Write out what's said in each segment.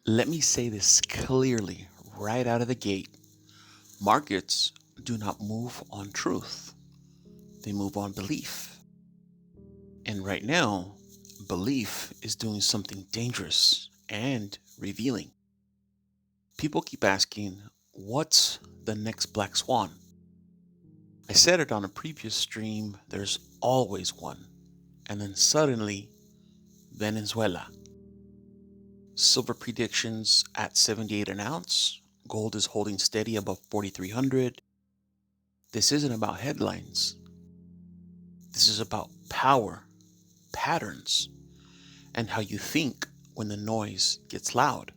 Let me say this clearly right out of the gate. Markets do not move on truth, they move on belief. And right now, belief is doing something dangerous and revealing. People keep asking, what's the next black swan? I said it on a previous stream, there's always one. And then suddenly, Venezuela. Silver predictions at 78 an ounce. Gold is holding steady above 4,300. This isn't about headlines. This is about power, patterns, and how you think when the noise gets loud.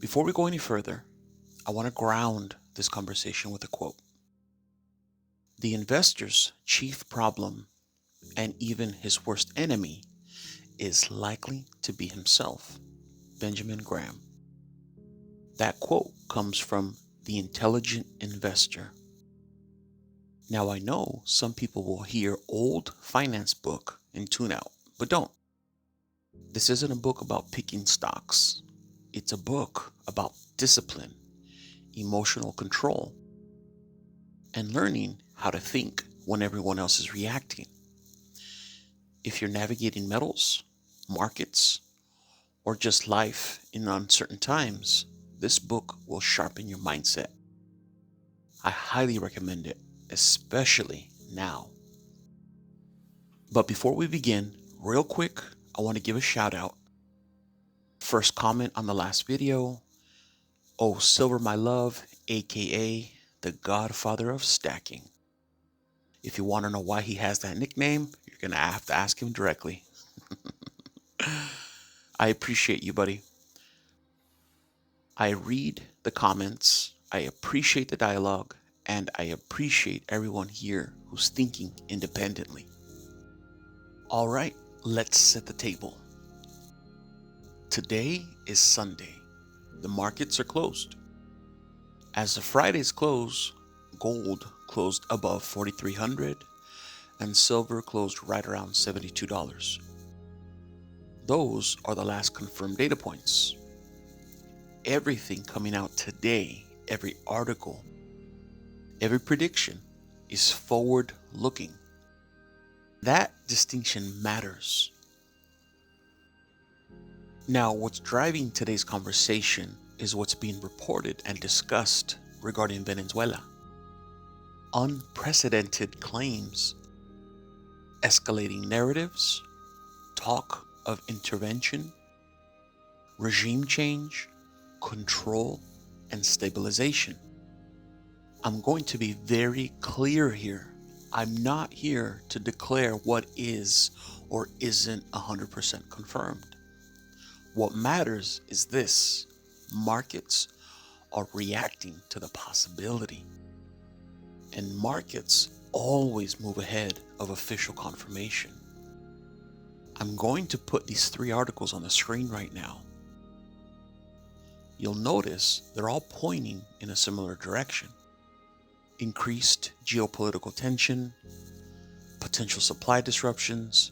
Before we go any further, I want to ground this conversation with a quote. The investor's chief problem, and even his worst enemy, is likely to be himself. Benjamin Graham. That quote comes from The Intelligent Investor. Now I know some people will hear old finance book and tune out, but don't. This isn't a book about picking stocks. It's a book about discipline, emotional control, and learning how to think when everyone else is reacting. If you're navigating metals, markets, or just life in uncertain times, this book will sharpen your mindset. I highly recommend it, especially now. But before we begin, real quick, I want to give a shout out. First comment on the last video, Oh Silver My Love, aka the Godfather of Stacking. If you want to know why he has that nickname, you're going to have to ask him directly. I appreciate you, buddy. I read the comments, I appreciate the dialogue, and I appreciate everyone here who's thinking independently. All right, let's set the table. Today is Sunday. The markets are closed. As of Friday's close, gold closed above 4,300 and silver closed right around $72. Those are the last confirmed data points. Everything coming out today, every article, every prediction is forward looking. That distinction matters. Now, what's driving today's conversation is what's being reported and discussed regarding Venezuela. Unprecedented claims, escalating narratives, talk of intervention, regime change, control, and stabilization. I'm going to be very clear here. I'm not here to declare what is or isn't 100% confirmed. What matters is this: markets are reacting to the possibility. And markets always move ahead of official confirmation. I'm going to put these three articles on the screen right now. You'll notice they're all pointing in a similar direction. Increased geopolitical tension, potential supply disruptions,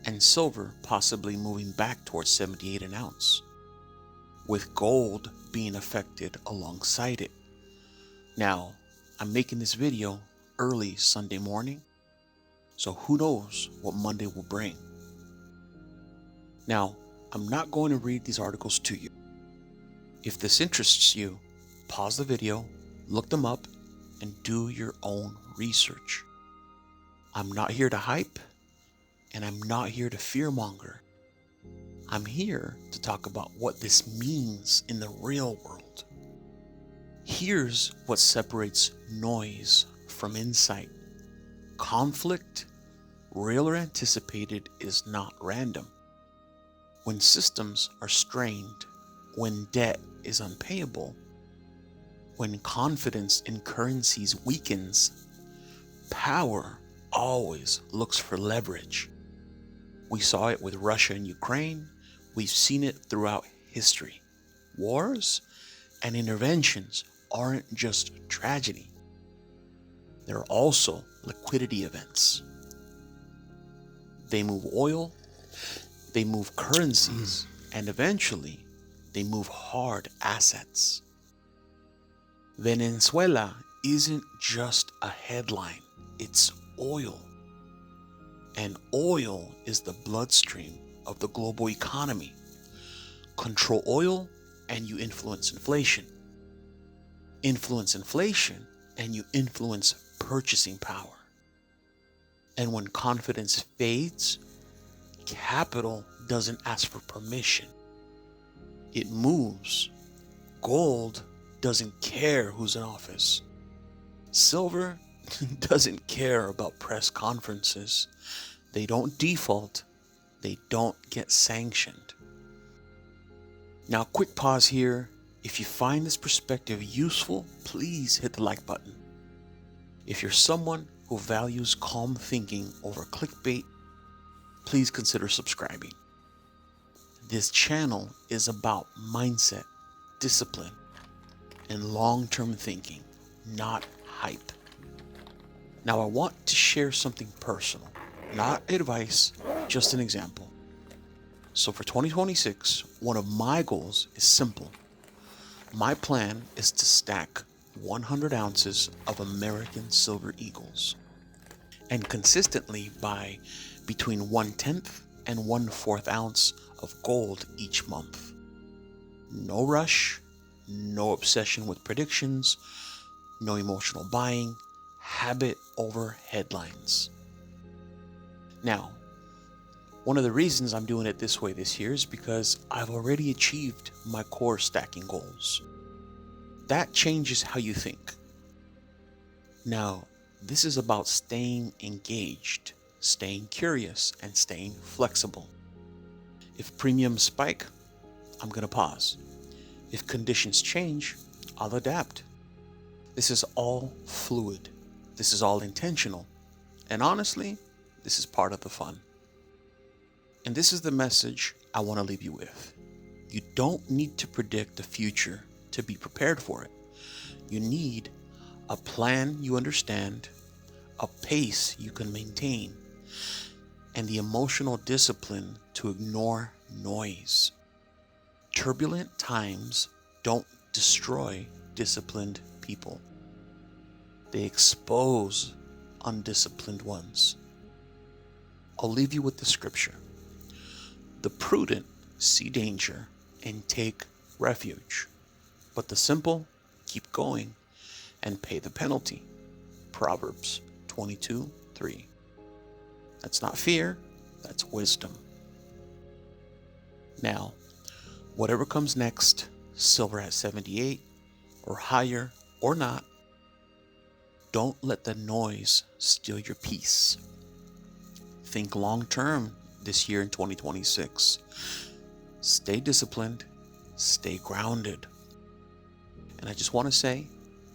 and silver possibly moving back towards 78 an ounce, with gold being affected alongside it. Now, I'm making this video early Sunday morning, so who knows what Monday will bring. Now, I'm not going to read these articles to you. If this interests you, pause the video, look them up, and do your own research. I'm not here to hype, and I'm not here to fearmonger. I'm here to talk about what this means in the real world. Here's what separates noise from insight. Conflict, real or anticipated, is not random. When systems are strained, when debt is unpayable, when confidence in currencies weakens, power always looks for leverage. We saw it with Russia and Ukraine. We've seen it throughout history. Wars and interventions aren't just tragedy. They're also liquidity events. They move oil, They move currencies, and eventually they move hard assets. Venezuela isn't just a headline, it's oil. And oil is the bloodstream of the global economy. Control oil and you influence inflation. Influence inflation and you influence purchasing power. And when confidence fades, capital doesn't ask for permission. It moves. Gold doesn't care who's in office. Silver doesn't care about press conferences. They don't default. They don't get sanctioned. Now, quick pause here. If you find this perspective useful, please hit the like button. If you're someone who values calm thinking over clickbait, please consider subscribing. This channel is about mindset, discipline, and long-term thinking, not hype. Now, I want to share something personal, not advice, just an example. So for 2026, one of my goals is simple. My plan is to stack 100 ounces of American Silver Eagles and consistently buy between 1/10 and 1/4 ounce of gold each month. No rush, no obsession with predictions, no emotional buying, habit over headlines. Now, one of the reasons I'm doing it this way this year is because I've already achieved my core stacking goals. That changes how you think. Now, this is about staying engaged, staying curious, and staying flexible. If premiums spike, I'm going to pause. If conditions change, I'll adapt. This is all fluid. This is all intentional. And honestly, this is part of the fun. And this is the message I want to leave you with. You don't need to predict the future to be prepared for it. You need a plan you understand, a pace you can maintain, and the emotional discipline to ignore noise. Turbulent times don't destroy disciplined people. They expose undisciplined ones. I'll leave you with the scripture. The prudent see danger and take refuge, but the simple keep going and pay the penalty. Proverbs 22:3. That's not fear, that's wisdom. Now, whatever comes next, silver at 78 or higher or not, don't let the noise steal your peace. Think long term this year in 2026. Stay disciplined, stay grounded. And I just want to say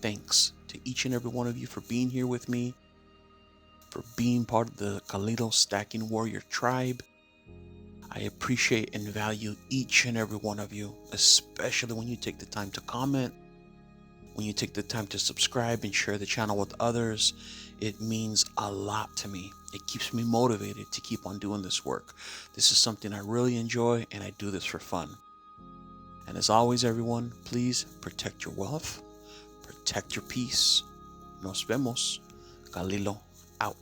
thanks to each and every one of you for being here with me, for being part of the Kalito Stacking Warrior tribe. I appreciate and value each and every one of you, especially when you take the time to comment, when you take the time to subscribe and share the channel with others. It means a lot to me. It keeps me motivated to keep on doing this work. This is something I really enjoy, and I do this for fun. And as always, everyone, please protect your wealth, protect your peace. Nos vemos. Galilo out.